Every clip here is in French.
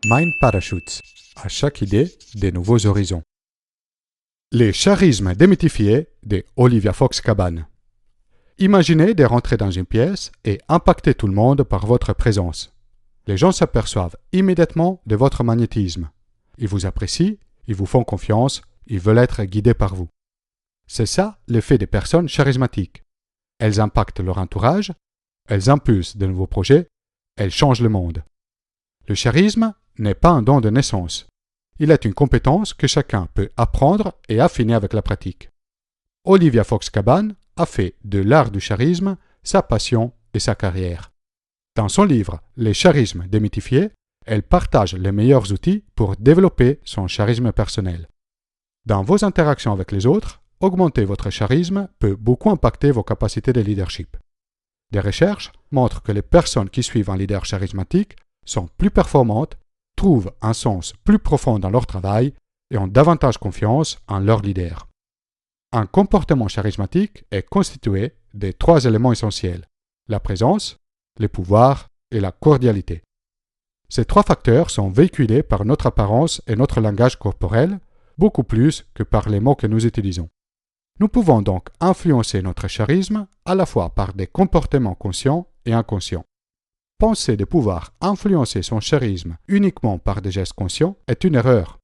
Mind Parachutes. À chaque idée, des nouveaux horizons. Les charismes démythifiés de Olivia Fox-Cabane. Imaginez de rentrer dans une pièce et impacter tout le monde par votre présence. Les gens s'aperçoivent immédiatement de votre magnétisme. Ils vous apprécient, ils vous font confiance, ils veulent être guidés par vous. C'est ça l'effet des personnes charismatiques. Elles impactent leur entourage, elles impulsent de nouveaux projets, elles changent le monde. Le charisme n'est pas un don de naissance. Il est une compétence que chacun peut apprendre et affiner avec la pratique. Olivia Fox-Cabane a fait de l'art du charisme sa passion et sa carrière. Dans son livre « Les charismes démythifiés », elle partage les meilleurs outils pour développer son charisme personnel. Dans vos interactions avec les autres, augmenter votre charisme peut beaucoup impacter vos capacités de leadership. Des recherches montrent que les personnes qui suivent un leader charismatique sont plus performantes, trouvent un sens plus profond dans leur travail et ont davantage confiance en leur leader. Un comportement charismatique est constitué des 3 éléments essentiels: la présence, les pouvoirs et la cordialité. Ces 3 facteurs sont véhiculés par notre apparence et notre langage corporel, beaucoup plus que par les mots que nous utilisons. Nous pouvons donc influencer notre charisme à la fois par des comportements conscients et inconscients. Penser de pouvoir influencer son charisme uniquement par des gestes conscients est une erreur.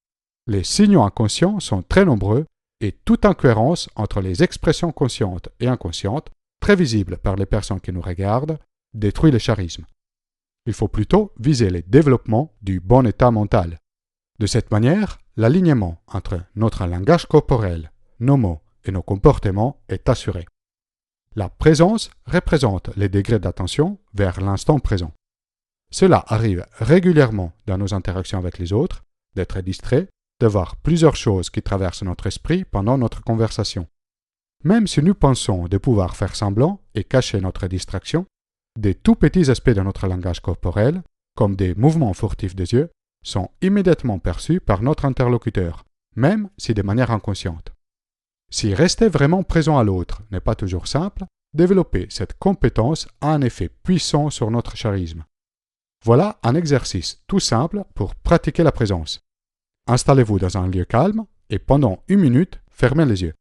Les signaux inconscients sont très nombreux et toute incohérence entre les expressions conscientes et inconscientes, très visibles par les personnes qui nous regardent, détruit le charisme. Il faut plutôt viser le développement du bon état mental. De cette manière, l'alignement entre notre langage corporel, nos mots et nos comportements est assuré. La présence représente les degrés d'attention vers l'instant présent. Cela arrive régulièrement dans nos interactions avec les autres, d'être distrait, de voir plusieurs choses qui traversent notre esprit pendant notre conversation. Même si nous pensons de pouvoir faire semblant et cacher notre distraction, des tout petits aspects de notre langage corporel, comme des mouvements furtifs des yeux, sont immédiatement perçus par notre interlocuteur, même si de manière inconsciente. Si rester vraiment présent à l'autre n'est pas toujours simple, développer cette compétence a un effet puissant sur notre charisme. Voilà un exercice tout simple pour pratiquer la présence. Installez-vous dans un lieu calme et pendant 1 minute, fermez les yeux.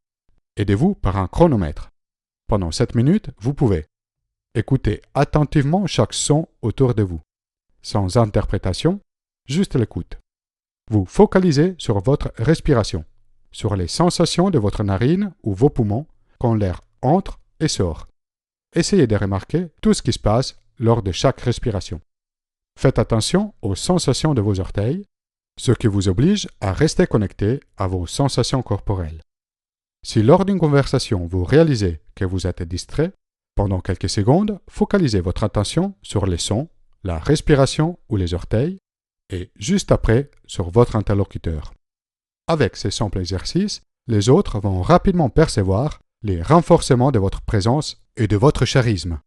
Aidez-vous par un chronomètre. Pendant 7 minutes, vous pouvez écouter attentivement chaque son autour de vous. Sans interprétation, juste l'écoute. Vous focalisez sur votre respiration, sur les sensations de votre narine ou vos poumons quand l'air entre et sort. Essayez de remarquer tout ce qui se passe lors de chaque respiration. Faites attention aux sensations de vos orteils, ce qui vous oblige à rester connecté à vos sensations corporelles. Si lors d'une conversation vous réalisez que vous êtes distrait, pendant quelques secondes, focalisez votre attention sur les sons, la respiration ou les orteils, et juste après sur votre interlocuteur. Avec ces simples exercices, les autres vont rapidement percevoir les renforcements de votre présence et de votre charisme.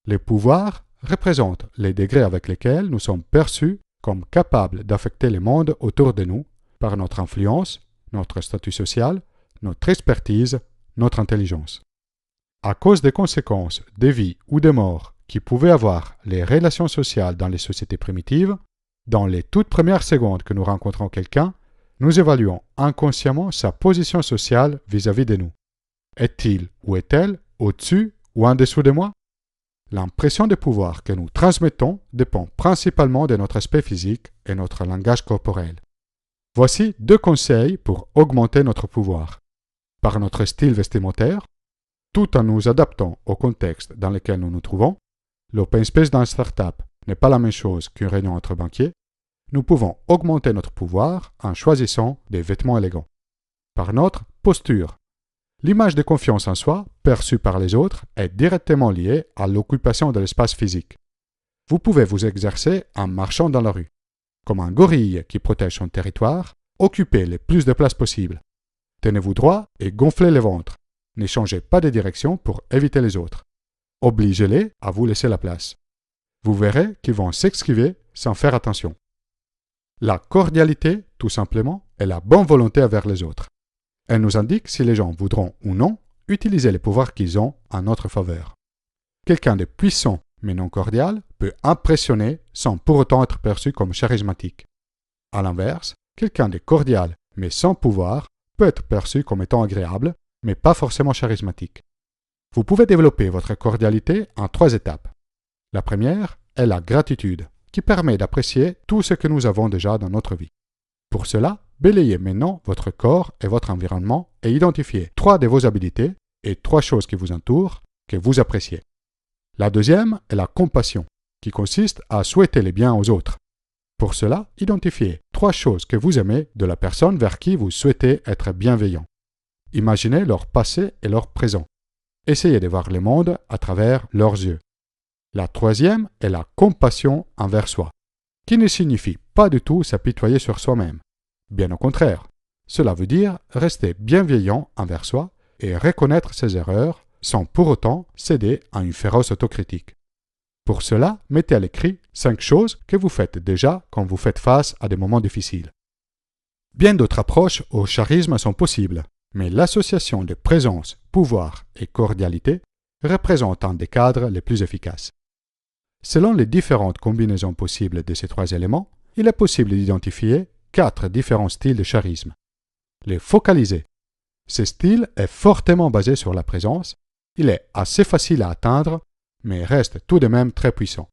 Les pouvoirs représentent les degrés avec lesquels nous sommes perçus comme capables d'affecter le monde autour de nous par notre influence, notre statut social, notre expertise, notre intelligence. À cause des conséquences des vies ou des morts qui pouvaient avoir les relations sociales dans les sociétés primitives, dans les toutes premières secondes que nous rencontrons quelqu'un, nous évaluons inconsciemment sa position sociale vis-à-vis de nous. Est-il ou est-elle au-dessus ou en dessous de moi? L'impression de pouvoir que nous transmettons dépend principalement de notre aspect physique et notre langage corporel. Voici 2 conseils pour augmenter notre pouvoir. Par notre style vestimentaire, tout en nous adaptant au contexte dans lequel nous nous trouvons, l'open space d'un startup n'est pas la même chose qu'une réunion entre banquiers, nous pouvons augmenter notre pouvoir en choisissant des vêtements élégants. Par notre posture. L'image de confiance en soi, perçue par les autres, est directement liée à l'occupation de l'espace physique. Vous pouvez vous exercer en marchant dans la rue. Comme un gorille qui protège son territoire, occupez le plus de place possible. Tenez-vous droit et gonflez le ventre. Ne changez pas de direction pour éviter les autres. Obligez-les à vous laisser la place. Vous verrez qu'ils vont s'esquiver sans faire attention. La cordialité, tout simplement, est la bonne volonté envers les autres. Elle nous indique si les gens voudront ou non utiliser les pouvoirs qu'ils ont en notre faveur. Quelqu'un de puissant mais non cordial peut peut impressionner sans pour autant être perçu comme charismatique. À l'inverse, quelqu'un de cordial mais sans pouvoir peut être perçu comme étant agréable, mais pas forcément charismatique. Vous pouvez développer votre cordialité en 3 étapes. La première est la gratitude, qui permet d'apprécier tout ce que nous avons déjà dans notre vie. Pour cela, balayez maintenant votre corps et votre environnement et identifiez 3 de vos habiletés et 3 choses qui vous entourent que vous appréciez. La deuxième est la compassion, qui consiste à souhaiter les biens aux autres. Pour cela, identifiez 3 choses que vous aimez de la personne vers qui vous souhaitez être bienveillant. Imaginez leur passé et leur présent. Essayez de voir le monde à travers leurs yeux. La troisième est la compassion envers soi, qui ne signifie pas du tout s'apitoyer sur soi-même. Bien au contraire, cela veut dire rester bienveillant envers soi et reconnaître ses erreurs sans pour autant céder à une féroce autocritique. Pour cela, mettez à l'écrit 5 choses que vous faites déjà quand vous faites face à des moments difficiles. Bien d'autres approches au charisme sont possibles, mais l'association de présence, pouvoir et cordialité représente un des cadres les plus efficaces. Selon les différentes combinaisons possibles de ces 3 éléments, il est possible d'identifier 4 différents styles de charisme. Les focalisés. Ce style est fortement basé sur la présence, il est assez facile à atteindre, mais reste tout de même très puissant.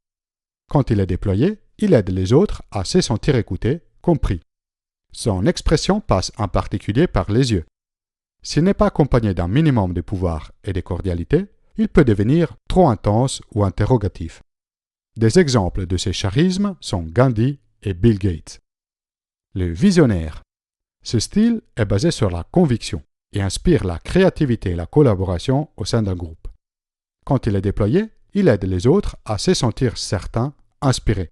Quand il est déployé, il aide les autres à se sentir écoutés, compris. Son expression passe en particulier par les yeux. S'il n'est pas accompagné d'un minimum de pouvoir et de cordialité, il peut devenir trop intense ou interrogatif. Des exemples de ces charismes sont Gandhi et Bill Gates. Le visionnaire. Ce style est basé sur la conviction et inspire la créativité et la collaboration au sein d'un groupe. Quand il est déployé, il aide les autres à se sentir certains, inspirés.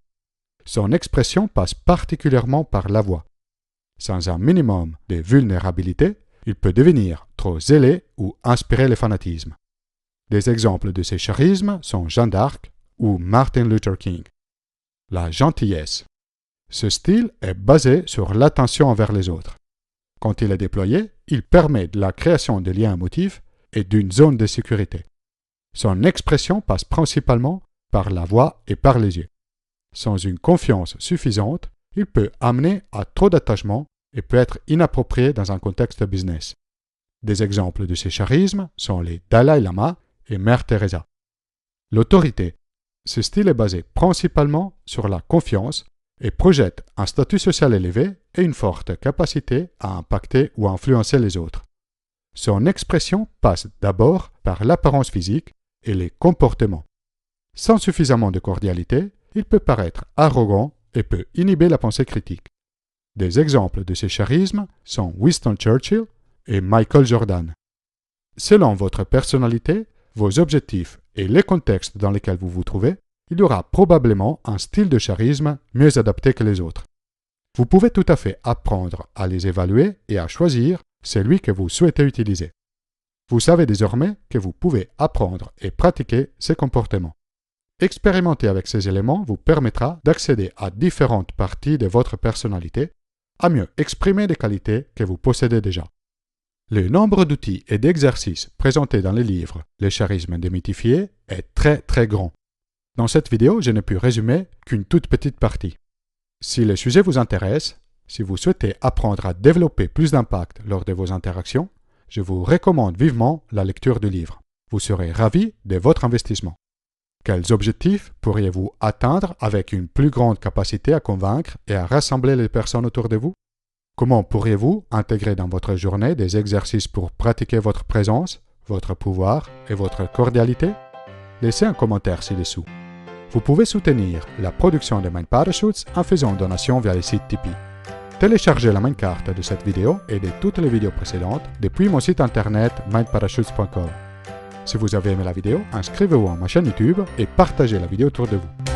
Son expression passe particulièrement par la voix. Sans un minimum de vulnérabilité, il peut devenir trop zélé ou inspirer le fanatisme. Des exemples de ces charismes sont Jeanne d'Arc ou Martin Luther King. La gentillesse. Ce style est basé sur l'attention envers les autres. Quand il est déployé, il permet de la création de liens émotifs et d'une zone de sécurité. Son expression passe principalement par la voix et par les yeux. Sans une confiance suffisante, il peut amener à trop d'attachement et peut être inapproprié dans un contexte business. Des exemples de ces charismes sont les Dalai Lama et Mère Teresa. L'autorité. Ce style est basé principalement sur la confiance et projette un statut social élevé et une forte capacité à impacter ou à influencer les autres. Son expression passe d'abord par l'apparence physique et les comportements. Sans suffisamment de cordialité, il peut paraître arrogant et peut inhiber la pensée critique. Des exemples de ces charismes sont Winston Churchill et Michael Jordan. Selon votre personnalité, vos objectifs et les contextes dans lesquels vous vous trouvez, il y aura probablement un style de charisme mieux adapté que les autres. Vous pouvez tout à fait apprendre à les évaluer et à choisir celui que vous souhaitez utiliser. Vous savez désormais que vous pouvez apprendre et pratiquer ces comportements. Expérimenter avec ces éléments vous permettra d'accéder à différentes parties de votre personnalité, à mieux exprimer les qualités que vous possédez déjà. Le nombre d'outils et d'exercices présentés dans les livres « Le charisme démythifié » est très grand. Dans cette vidéo, je n'ai pu résumer qu'une toute petite partie. Si le sujet vous intéresse, si vous souhaitez apprendre à développer plus d'impact lors de vos interactions, je vous recommande vivement la lecture du livre. Vous serez ravi de votre investissement. Quels objectifs pourriez-vous atteindre avec une plus grande capacité à convaincre et à rassembler les personnes autour de vous? Comment pourriez-vous intégrer dans votre journée des exercices pour pratiquer votre présence, votre pouvoir et votre cordialité? Laissez un commentaire ci-dessous. Vous pouvez soutenir la production de Mind Parachutes en faisant une donation via le site Tipeee. Téléchargez la minecarte de cette vidéo et de toutes les vidéos précédentes depuis mon site internet mindparachutes.com. Si vous avez aimé la vidéo, inscrivez-vous à ma chaîne YouTube et partagez la vidéo autour de vous.